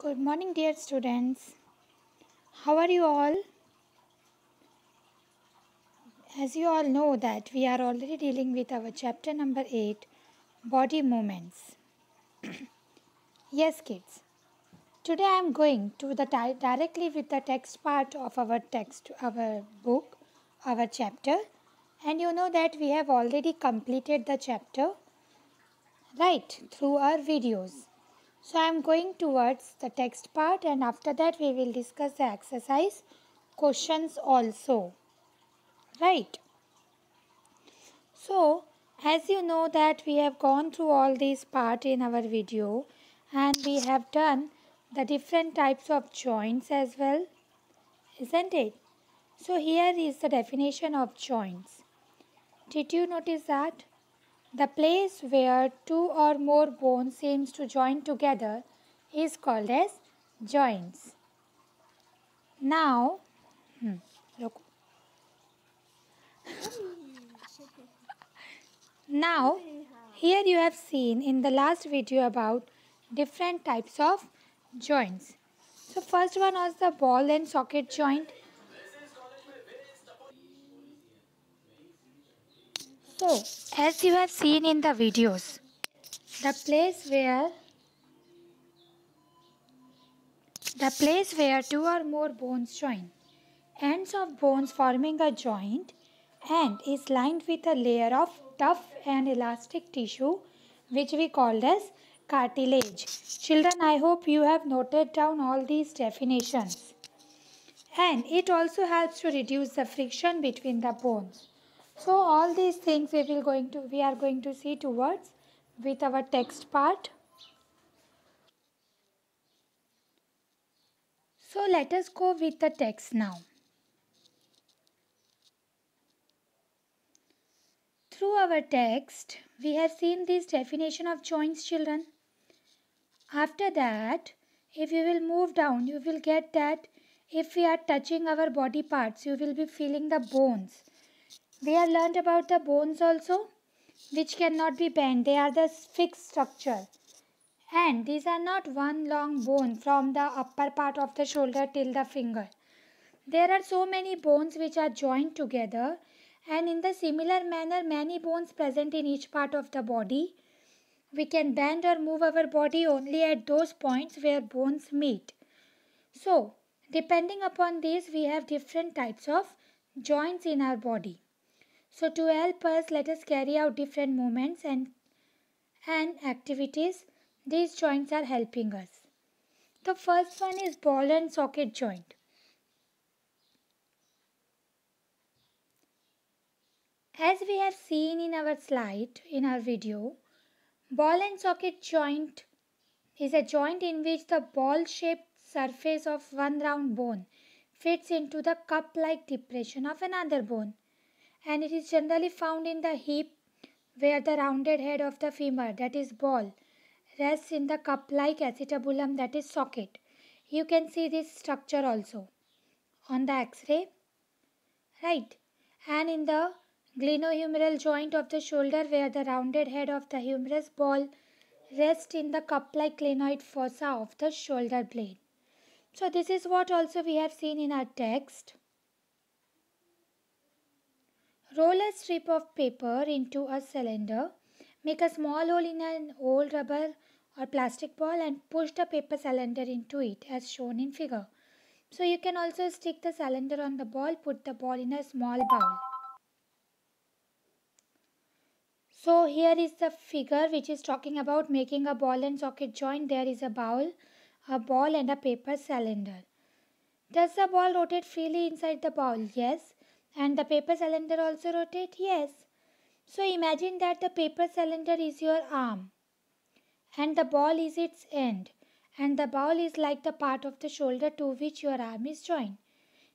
Good morning, dear students. How are you all? As you all know that we are already dealing with our chapter number 8, body movements. Yes, kids. Today I am going to the directly with the text part of our book, our chapter, and you know that we have already completed the chapter, right, through our videos. So I am going towards the text part, and after that we will discuss the exercise questions also. Right. So, as you know that we have gone through all these part in our video and we have done the different types of joints as well, isn't it? So, here is the definition of joints. Did you notice that? The place where two or more bones seems to join together is called as joints. Now, look. Now, here you have seen in the last video about different types of joints. So, first one was the ball and socket joint. So, as you have seen in the videos, the place where two or more bones join, ends of bones forming a joint and is lined with a layer of tough and elastic tissue which we called as cartilage. Children, I hope you have noted down all these definitions. And it also helps to reduce the friction between the bones. So all these things we are going to see towards with our text part. So let us go with the text now. Through our text, we have seen this definition of joints, children. After that, if you will move down, you will get that if we are touching our body parts, you will be feeling the bones. We have learned about the bones also, which cannot be bent. They are the fixed structure. And these are not one long bone from the upper part of the shoulder till the finger. There are so many bones which are joined together, and in the similar manner many bones present in each part of the body. We can bend or move our body only at those points where bones meet. So, depending upon this, we have different types of joints in our body. So, to help us, let us carry out different movements and activities. These joints are helping us. The first one is ball and socket joint. As we have seen in our slide, in our video, ball and socket joint is a joint in which the ball-shaped surface of one round bone fits into the cup-like depression of another bone, and it is generally found in the hip where the rounded head of the femur, that is ball, rests in the cup-like acetabulum, that is socket. You can see this structure also on the X-ray, right? And in the glenohumeral joint of the shoulder where the rounded head of the humerus ball rests in the cup-like glenoid fossa of the shoulder blade. So this is what also we have seen in our text. Roll a strip of paper into a cylinder. Make a small hole in an old rubber or plastic ball and push the paper cylinder into it as shown in figure. So you can also stick the cylinder on the ball, put the ball in a small bowl. So here is the figure which is talking about making a ball and socket joint. There is a ball and a paper cylinder. Does the ball rotate freely inside the ball? Yes. And the paper cylinder also rotate? Yes. So imagine that the paper cylinder is your arm and the ball is its end, and the ball is like the part of the shoulder to which your arm is joined.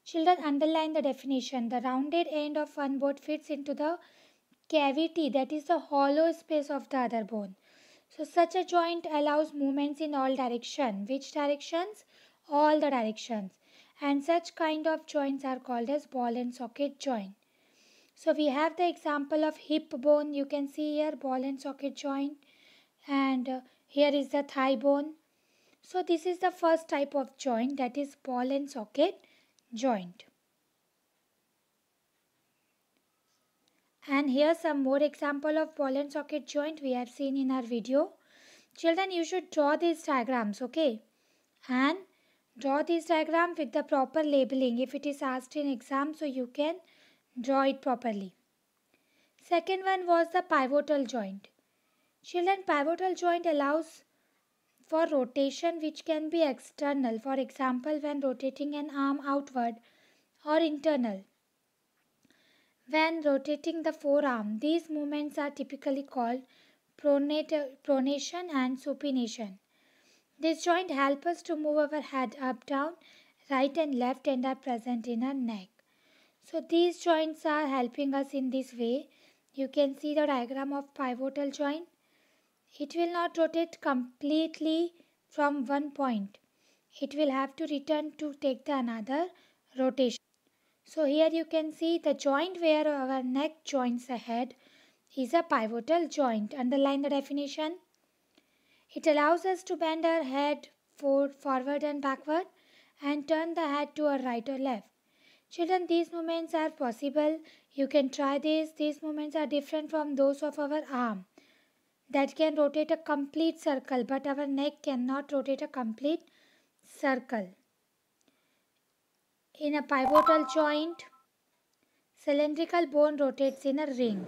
Children, underline the definition. The rounded end of one bone fits into the cavity, that is the hollow space of the other bone. So such a joint allows movements in all directions. Which directions? All the directions. And such kind of joints are called as ball and socket joint. So we have the example of hip bone. You can see here ball and socket joint. And here is the thigh bone. So this is the first type of joint, that is ball and socket joint. And here some more example of ball and socket joint we have seen in our video. Children, you should draw these diagrams, okay? And draw this diagram with the proper labeling if it is asked in exam, so you can draw it properly. Second one was the pivotal joint. Children, pivotal joint allows for rotation which can be external, for example when rotating an arm outward, or internal when rotating the forearm. These movements are typically called pronation and supination. This joint helps us to move our head up, down, right and left, and are present in our neck. So these joints are helping us in this way. You can see the diagram of pivotal joint. It will not rotate completely from one point. It will have to return to take the another rotation. So here you can see the joint where our neck joins the head is a pivotal joint. Underline the definition. It allows us to bend our head forward and backward and turn the head to a right or left. Children, these movements are possible. You can try this. These movements are different from those of our arm that can rotate a complete circle, but our neck cannot rotate a complete circle. In a pivotal joint, cylindrical bone rotates in a ring.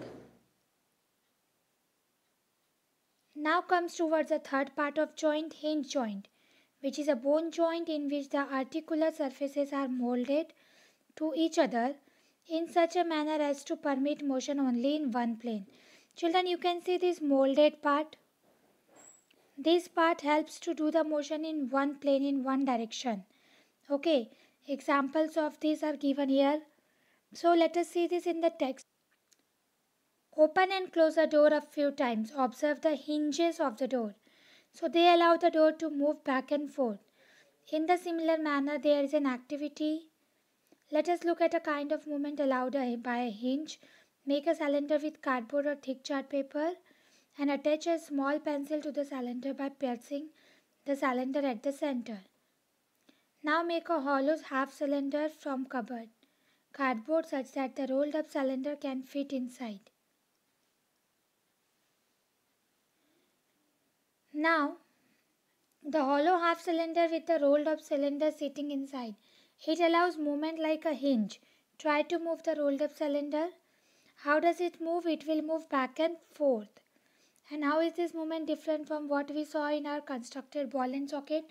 Now comes towards the third part of joint, hinge joint, which is a bone joint in which the articular surfaces are molded to each other in such a manner as to permit motion only in one plane. Children, you can see this molded part. This part helps to do the motion in one plane in one direction. Okay, examples of these are given here. So let us see this in the text. Open and close the door a few times. Observe the hinges of the door. So they allow the door to move back and forth. In the similar manner, there is an activity. Let us look at a kind of movement allowed by a hinge. Make a cylinder with cardboard or thick chart paper and attach a small pencil to the cylinder by piercing the cylinder at the center. Now make a hollow half cylinder from cardboard such that the rolled up cylinder can fit inside. Now, the hollow half cylinder with the rolled up cylinder sitting inside. It allows movement like a hinge. Try to move the rolled up cylinder. How does it move? It will move back and forth. And how is this movement different from what we saw in our constructed ball and socket?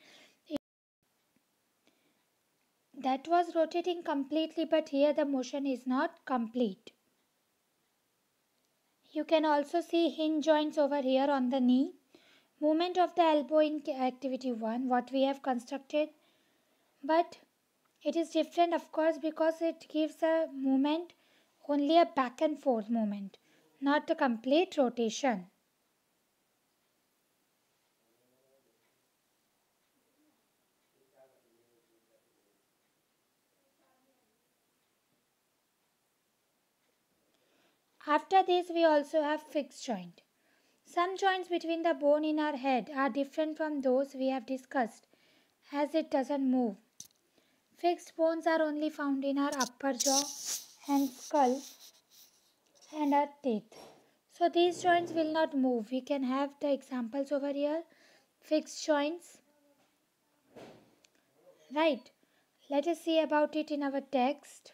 That was rotating completely, but here the motion is not complete. You can also see hinge joints over here on the knee. Movement of the elbow in activity 1, what we have constructed. But it is different, of course, because it gives a movement, only a back and forth movement, not a complete rotation. After this, we also have fixed joint. Some joints between the bone in our head are different from those we have discussed, as it doesn't move. Fixed bones are only found in our upper jaw and skull and our teeth. So these joints will not move. We can have the examples over here. Fixed joints. Right. Let us see about it in our text.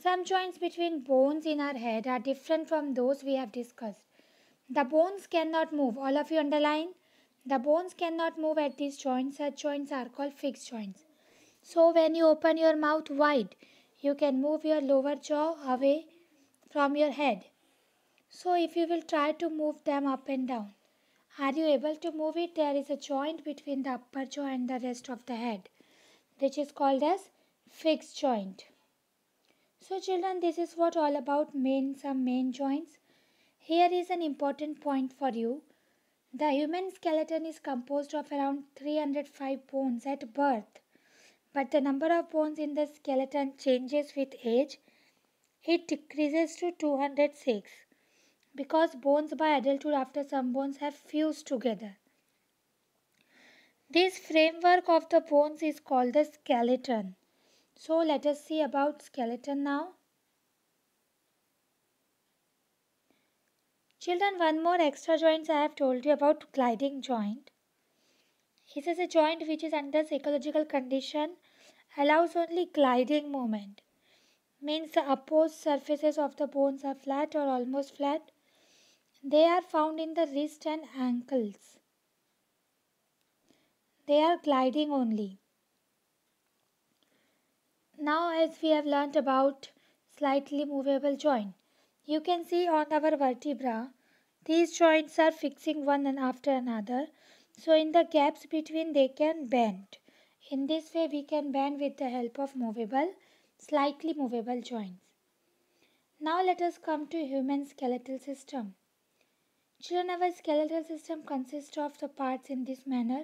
Some joints between bones in our head are different from those we have discussed. The bones cannot move. All of you underline. The bones cannot move at these joints. Such joints are called fixed joints. So when you open your mouth wide, you can move your lower jaw away from your head. So if you will try to move them up and down, are you able to move it? There is a joint between the upper jaw and the rest of the head, which is called as fixed joint. So children, this is what all about some main joints. Here is an important point for you. The human skeleton is composed of around 305 bones at birth, but the number of bones in the skeleton changes with age. It decreases to 206. because bones by adulthood after some bones have fused together. This framework of the bones is called the skeleton. So let us see about skeleton now. Children, one more extra joints I have told you about, gliding joint. This is a joint which is under psychological condition, allows only gliding movement. Means the opposed surfaces of the bones are flat or almost flat. They are found in the wrist and ankles. They are gliding only. Now as we have learnt about slightly movable joint, you can see on our vertebra, these joints are fixing one and after another. So in the gaps between they can bend. In this way we can bend with the help of slightly movable joints. Now let us come to human skeletal system. Children, our skeletal system consists of the parts in this manner.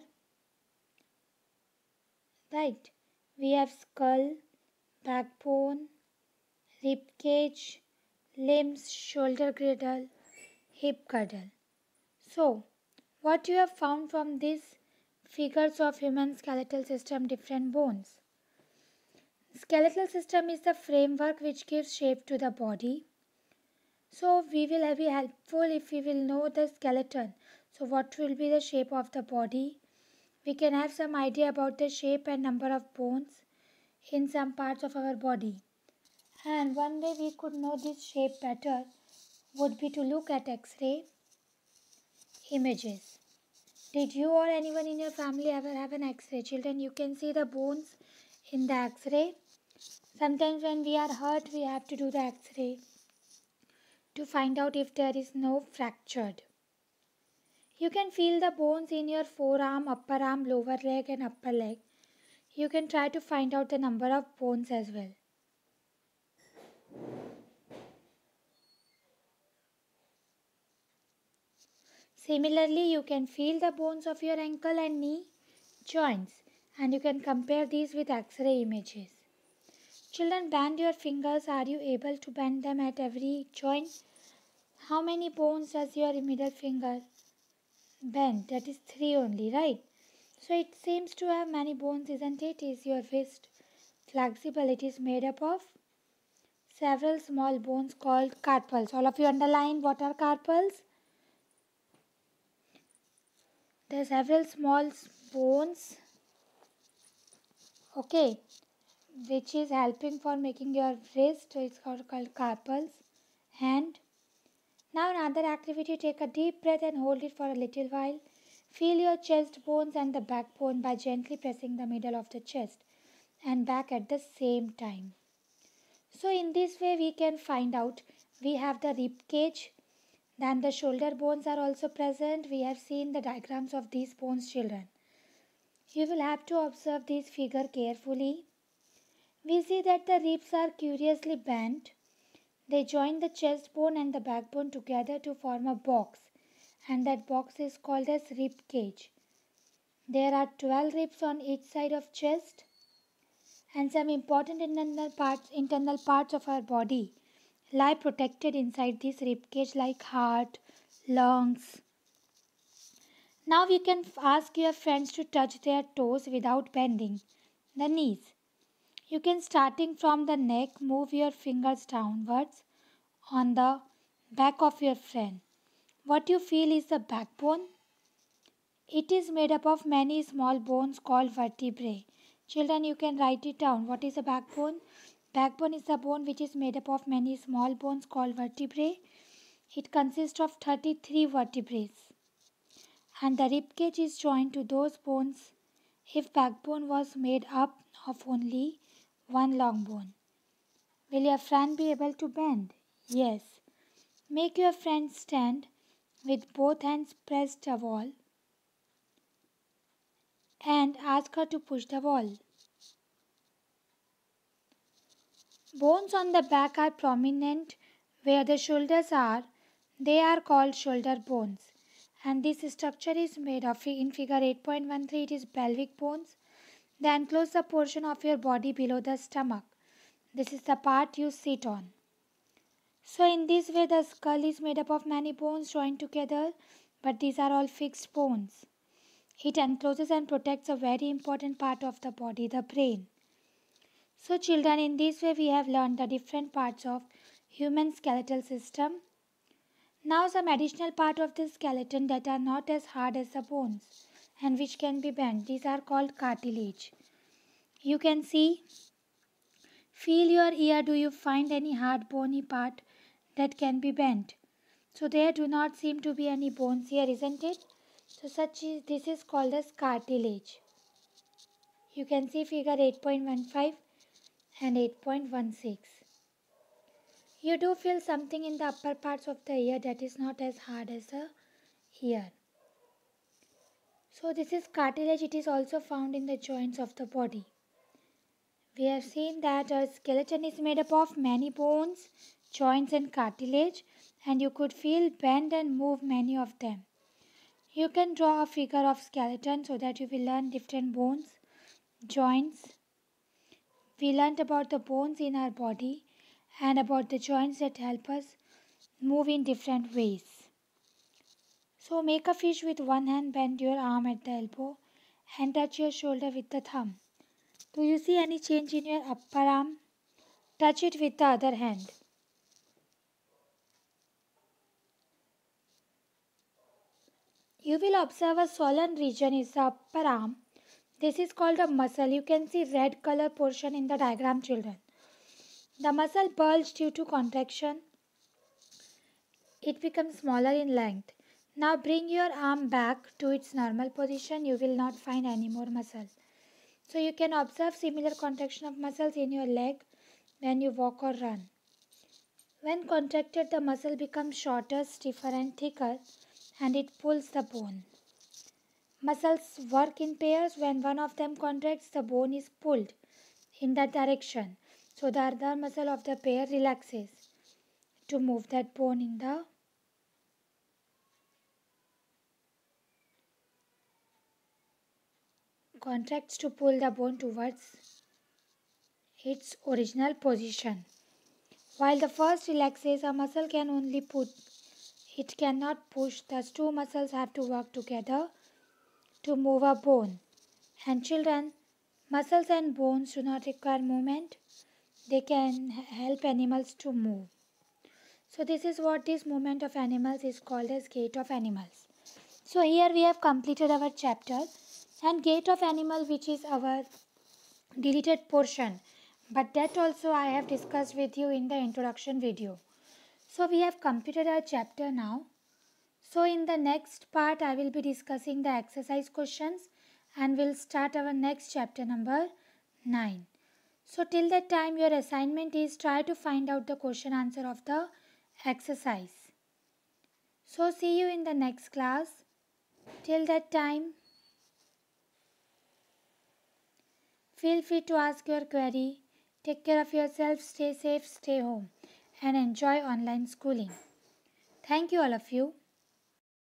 Right. We have skull, backbone, rib cage, limbs, shoulder girdle, hip girdle. So, what you have found from these figures of human skeletal system, different bones. Skeletal system is the framework which gives shape to the body. So we will be helpful if we will know the skeleton. So what will be the shape of the body? We can have some idea about the shape and number of bones in some parts of our body. And one way we could know this shape better would be to look at X-ray images. Did you or anyone in your family ever have an X-ray? Children, you can see the bones in the X-ray. Sometimes when we are hurt, we have to do the X-ray to find out if there is no fractured. You can feel the bones in your forearm, upper arm, lower leg and upper leg. You can try to find out the number of bones as well. Similarly, you can feel the bones of your ankle and knee joints and you can compare these with X-ray images. Children, bend your fingers. Are you able to bend them at every joint? How many bones does your middle finger bend? That is 3 only, right? So it seems to have many bones, isn't it? Is your wrist flexible? It is made up of several small bones called carpals. All of you underline what are carpals? There are several small bones, okay, which is helping for making your wrist. So it's called carpals. And now another activity, take a deep breath and hold it for a little while. Feel your chest bones and the backbone by gently pressing the middle of the chest and back at the same time. So in this way we can find out we have the rib cage, then the shoulder bones are also present. We have seen the diagrams of these bones, children. You will have to observe this figure carefully. We see that the ribs are curiously bent. They join the chest bone and the backbone together to form a box, and that box is called as rib cage. There are 12 ribs on each side of chest, and some important internal parts of our body lie protected inside this rib cage like heart, lungs. Now you can ask your friends to touch their toes without bending the knees. You can, starting from the neck, move your fingers downwards on the back of your friend. What you feel is the backbone. It is made up of many small bones called vertebrae. Children, you can write it down. What is a backbone? Backbone is the bone which is made up of many small bones called vertebrae. It consists of 33 vertebrae. And the rib cage is joined to those bones if backbone was made up of only one long bone. Will your friend be able to bend? Yes. Make your friend stand with both hands pressed a wall and ask her to push the wall. Bones on the back are prominent where the shoulders are. They are called shoulder bones. And this structure is made of, in figure 8.13, it is pelvic bones. They enclose the portion of your body below the stomach. This is the part you sit on. So in this way the skull is made up of many bones joined together, but these are all fixed bones. It encloses and protects a very important part of the body, the brain. So children, in this way we have learned the different parts of human skeletal system. Now some additional part of the skeleton that are not as hard as the bones and which can be bent. These are called cartilage. You can see, feel your ear, do you find any hard bony part that can be bent? So there do not seem to be any bones here, isn't it? So this is called as cartilage. You can see figure 8.15 and 8.16. You do feel something in the upper parts of the ear that is not as hard as the ear. So this is cartilage. It is also found in the joints of the body. We have seen that a skeleton is made up of many bones, joints and cartilage, and you could feel, bend and move many of them. You can draw a figure of skeleton so that you will learn different bones, joints. We learnt about the bones in our body and about the joints that help us move in different ways. So make a fish with one hand, bend your arm at the elbow and touch your shoulder with the thumb. Do you see any change in your upper arm? Touch it with the other hand. You will observe a swollen region is the upper arm. This is called a muscle. You can see red color portion in the diagram, children. The muscle bulged due to contraction. It becomes smaller in length. Now bring your arm back to its normal position. You will not find any more muscle. So you can observe similar contraction of muscles in your leg when you walk or run. When contracted, the muscle becomes shorter, stiffer and thicker and it pulls the bone. Muscles work in pairs. When one of them contracts, the bone is pulled in that direction. So the other muscle of the pair relaxes to move that bone in the contracts to pull the bone towards its original position. While the first relaxes, a muscle can only pull. It cannot push. Thus two muscles have to work together to move a bone. And children, muscles and bones do not require movement. They can help animals to move. So this is what this movement of animals is called as gait of animals. So here we have completed our chapter and gait of animal, which is our deleted portion, but that also I have discussed with you in the introduction video. So we have completed our chapter now. So in the next part I will be discussing the exercise questions and we'll start our next chapter number 9. So till that time your assignment is try to find out the question answer of the exercise. So see you in the next class. Till that time, feel free to ask your query. Take care of yourself, stay safe, stay home and enjoy online schooling. Thank you all of you.